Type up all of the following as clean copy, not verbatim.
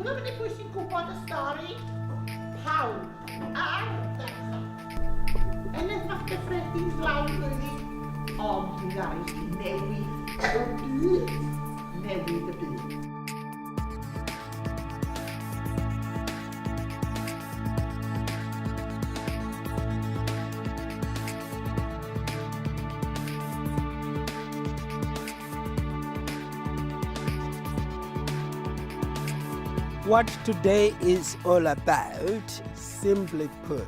Dwi'n mynd i pwy sy'n gwybod y stori? Pawb ar ddechrau. Yn y fath gyffredin glaw fyny, ond mi ddaeth i newid y byd. Newid y byd. What today is all about, simply put,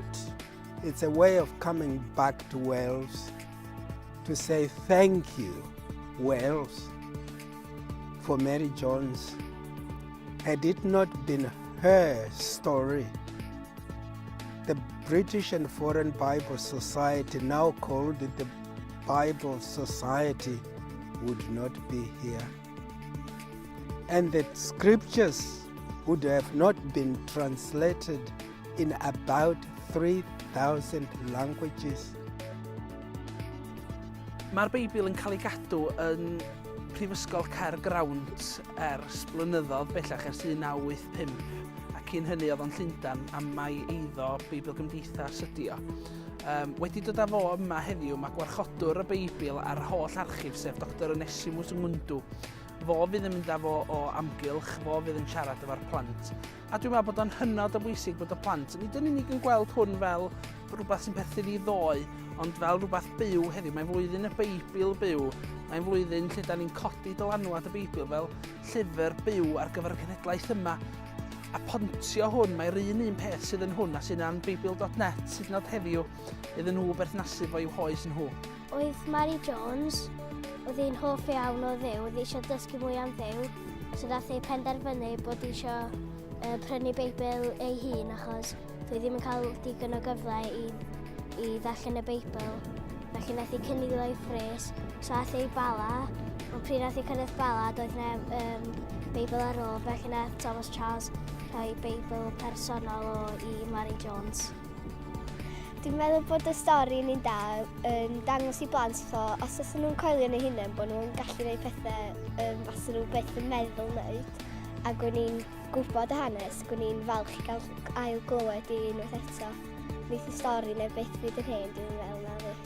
it's a way of coming back to Wales to say thank you, Wales, for Mary Jones. Had it not been her story, the British and Foreign Bible Society, now called the Bible Society, would not be here. And the scriptures would have not been translated in about 3,000 languages. Mae'r Beibl yn cael ei gadw yn Prifysgol Caergrawnt ers blynyddoedd bellach ers 1985 ac un hynny oedd o'n Llundain a mae eiddo Beibl Gymdeithas ydi o. Wedi dod â fo yma heddiw, mae gwarchodwr y Beibl a'r holl archif sef Dr Onesimus Ngwndw. Fo fydd yn mynd â fo o amgylch, fo fydd yn siarad efo'r plant. A dwi'n meddwl bod o'n hynod o bwysig bod y plant nid yn unig yn gweld hwn fel rhywbeth sy'n perthyn i ddoe, ond fel rhywbeth byw heddiw. Mae'n flwyddyn y Beibl byw. Mae'n flwyddyn lle da ni'n codi dylanwad y Beibl fel llyfr byw ar gyfer y cenhedlaeth yma. A pontio hwn, mae'r un peth sydd yn hwn a sy'n an Beibl.net sydd nod heddiw iddyn nhw berthnasu fo i'w hoes nhw. Oedd Mary Jones, oedd hi'n hoff iawn o Dduw, oedd hi eisiau dysgu mwy am Dduw, so daeth ei penderfynu bod hi eisiau prynu Beibl ei hun achos dwi ddim yn cael digon o gyfle i ddarllen y Beibl. Felly nath hi cynnig o'i ffres, so daeth ei Bala, ond pryd nath hi cyrraedd Bala, doedd yna Beibl ar ôl, felly nath Thomas Charles rhoi Beibl personol i Mary Jones. Dwi'n meddwl bod y stori ni'n da yn dangos i blant os oes nhw'n coelio yn eu hunain bod nhw'n gallu gwneud pethau os nhw beth yn meddwl wneud a gwyn ni'n gwybod y hanes, gwyn ni'n falch i gael ail glywed i unwaith eto. Neith y stori neu beth fydd yn hyn, dwi'n meddwl na fi.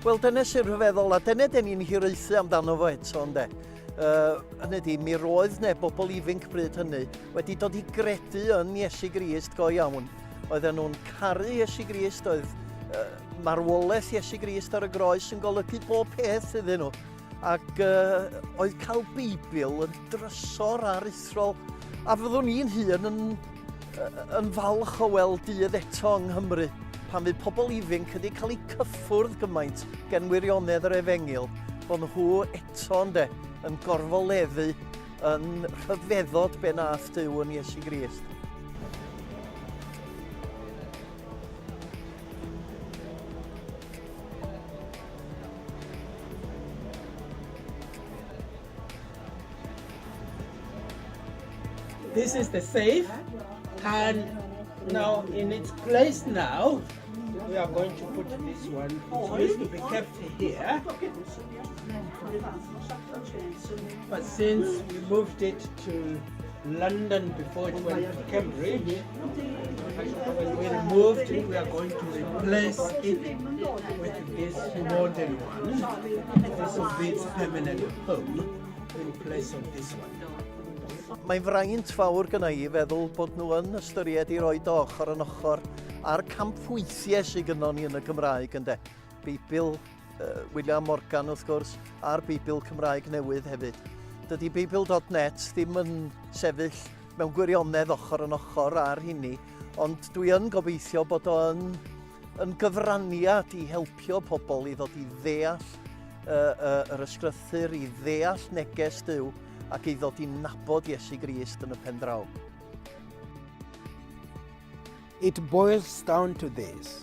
Wel, dyna sy'n rhyfeddol a dyna dyn ni'n hiraethu amdano fo eto, ynde. Hynny di, mi roedd ne bobl ifanc bryd hynny wedi dod i gredu yn Iesu Grist go iawn. Oedden nhw'n caru Iesu Grist, oedd marwolaeth Iesu Grist ar y groes yn golygu bob peth iddyn nhw. Ac oedd cael Beibl yn drysor aruthrol. A fyddwn ni'n hun yn falch o weld dydd eto yng Nghymru pan fydd pobl ifanc wedi cael eu cyffwrdd gymaint gen wirionedd yr Efengil, bod nhw eto yn gorfoleddu yn rhyfeddod be nath Duw yn Iesu Grist. This is the safe, and now in its place now, we are going to put this one. It used to be kept here, but since we moved it to London before it went to Cambridge, when we removed it, we are going to replace it with this modern one. This will be its permanent home in place of this one. Mae'n fraint fawr gyda i feddwl bod nhw yn ystyried i roi ochr yn ochr a'r campweithiau sydd gynno ni yn y Gymraeg, ynde. Beibl William Morgan wrth gwrs, a'r Beibl Cymraeg newydd hefyd. Dydy Beibl.net ddim yn sefyll mewn gwirionedd ochr yn ochr ar hynny, ond dwi yn gobeithio bod o'n gyfraniad i helpio pobl i ddod i ddeall yr ysgrythyr, i ddeall neges Duw, ac i ddod i nabod Iesu Grist yn y pen draw. It boils down to this.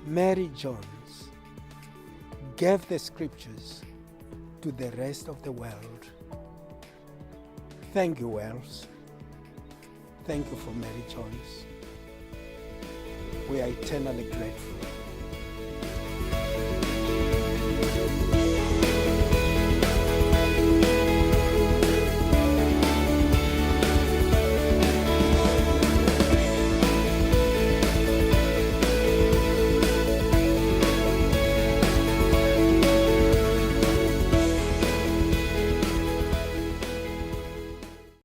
Mary Jones gave the scriptures to the rest of the world. Thank you, Wales. Thank you for Mary Jones. We are eternally grateful.